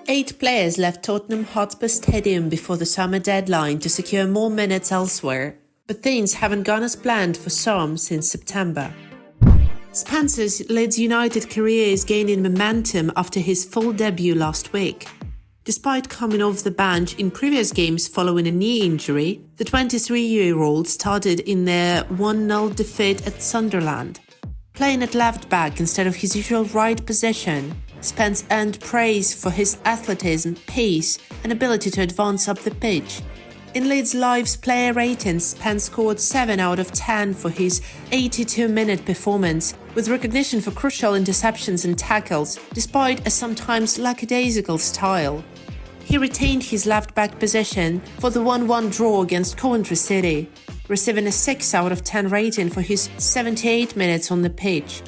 8 players left Tottenham Hotspur Stadium before the summer deadline to secure more minutes elsewhere, but things haven't gone as planned for some since September. Spence's Leeds United career is gaining momentum after his full debut last week. Despite coming off the bench in previous games following a knee injury, the 23-year-old started in their 1-0 defeat at Sunderland. Playing at left back instead of his usual right position, Spence earned praise for his athleticism, pace, and ability to advance up the pitch. In Leeds Live's player ratings, Spence scored 7 out of 10 for his 82-minute performance, with recognition for crucial interceptions and tackles, despite a sometimes lackadaisical style. He retained his left-back position for the 1-1 draw against Coventry City, receiving a 6 out of 10 rating for his 78 minutes on the pitch.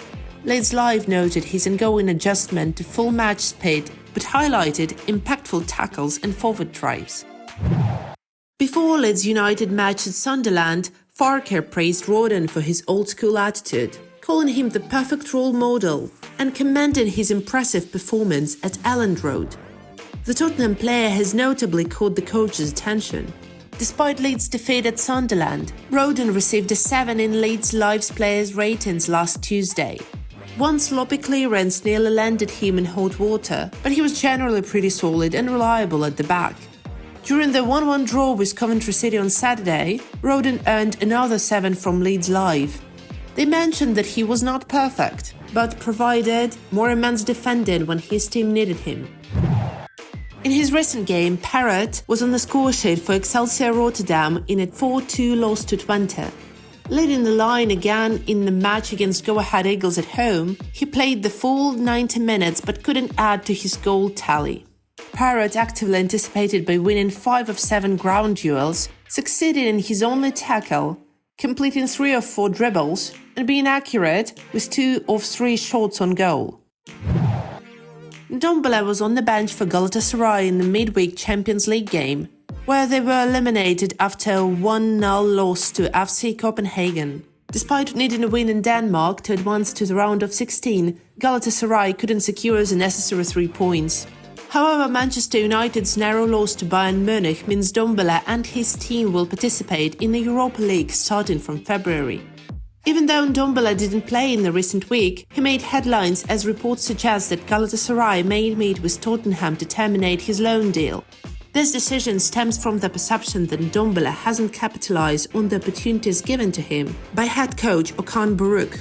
Leeds Live noted his ongoing adjustment to full match speed, but highlighted impactful tackles and forward drives. Before Leeds United match at Sunderland, Farker praised Rodon for his old-school attitude, calling him the perfect role model and commended his impressive performance at Elland Road. The Tottenham player has notably caught the coach's attention. Despite Leeds' defeat at Sunderland, Rodon received a 7 in Leeds Live's players' ratings last Tuesday. One sloppy clearance nearly landed him in hot water, but he was generally pretty solid and reliable at the back. During the 1-1 draw with Coventry City on Saturday, Rodon earned another 7 from Leeds Live. They mentioned that he was not perfect, but provided more immense defending when his team needed him. In his recent game, Parrott was on the scoresheet for Excelsior Rotterdam in a 4-2 loss to Twente. Leading the line again in the match against Go Ahead Eagles at home, he played the full 90 minutes but couldn't add to his goal tally. Parrott actively anticipated by winning 5 of 7 ground duels, succeeded in his only tackle, completing 3 of 4 dribbles, and being accurate with 2 of 3 shots on goal. Ndombele was on the bench for Galatasaray in the midweek Champions League game, where they were eliminated after a 1-0 loss to FC Copenhagen. Despite needing a win in Denmark to advance to the round of 16, Galatasaray couldn't secure the necessary 3 points. However, Manchester United's narrow loss to Bayern Munich means Ndombele and his team will participate in the Europa League starting from February. Even though Ndombele didn't play in the recent week, he made headlines as reports suggest that Galatasaray may meet with Tottenham to terminate his loan deal. This decision stems from the perception that Ndombele hasn't capitalized on the opportunities given to him by head coach Okan Buruk.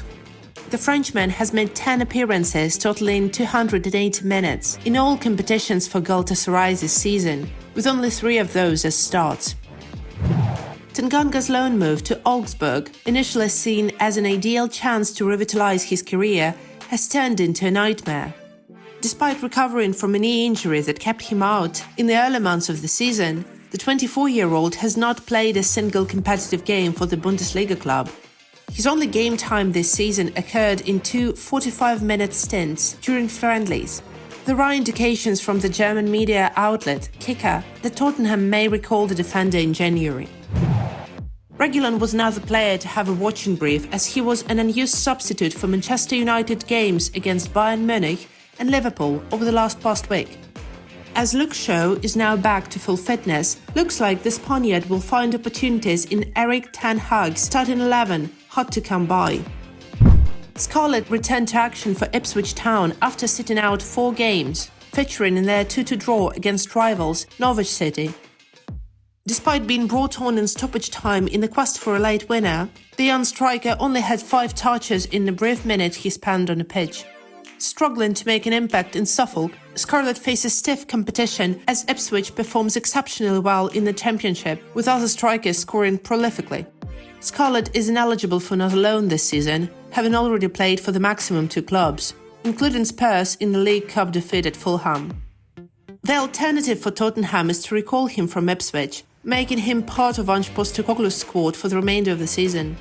The Frenchman has made 10 appearances totaling 280 minutes in all competitions for Galatasaray this season, with only 3 of those as starts. Tanganga's loan move to Augsburg, initially seen as an ideal chance to revitalize his career, has turned into a nightmare. Despite recovering from a knee injury that kept him out in the early months of the season, the 24-year-old has not played a single competitive game for the Bundesliga club. His only game time this season occurred in 2 45-minute stints during friendlies. There are indications from the German media outlet Kicker that Tottenham may recall the defender in January. Reguilon was another player to have a watching brief as he was an unused substitute for Manchester United games against Bayern Munich and Liverpool over the past week. As Luke Shaw is now back to full fitness, looks like the Spaniard will find opportunities in EIGHT Ten Hag's starting 11 hard to come by. Scarlett returned to action for Ipswich Town after sitting out 4 games, featuring in their 2-2 draw against rivals Norwich City. Despite being brought on in stoppage time in the quest for a late winner, the young striker only had 5 touches in the brief minute he spent on the pitch. Struggling to make an impact in Suffolk, Scarlett faces stiff competition as Ipswich performs exceptionally well in the Championship, with other strikers scoring prolifically. Scarlett is ineligible for another loan this season, having already played for the maximum 2 clubs, including Spurs in the League Cup defeat at Fulham. The alternative for Tottenham is to recall him from Ipswich, making him part of Ange Postecoglou's squad for the remainder of the season.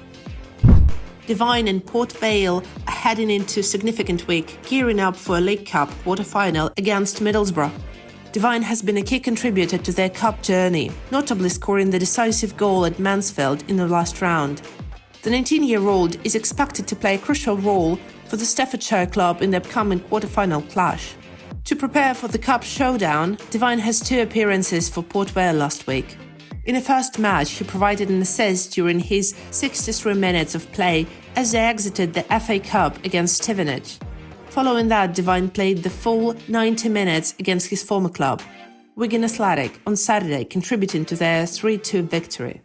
Devine and Port Vale are heading into a significant week, gearing up for a League Cup quarter-final against Middlesbrough. Devine has been a key contributor to their cup journey, notably scoring the decisive goal at Mansfield in the last round. The 19-year-old is expected to play a crucial role for the Staffordshire club in the upcoming quarter-final clash. To prepare for the Cup showdown, Devine has 2 appearances for Port Vale last week. In the first match, he provided an assist during his 63 minutes of play as they exited the FA Cup against Stevenage. Following that, Devine played the full 90 minutes against his former club, Wigan Athletic, on Saturday, contributing to their 3-2 victory.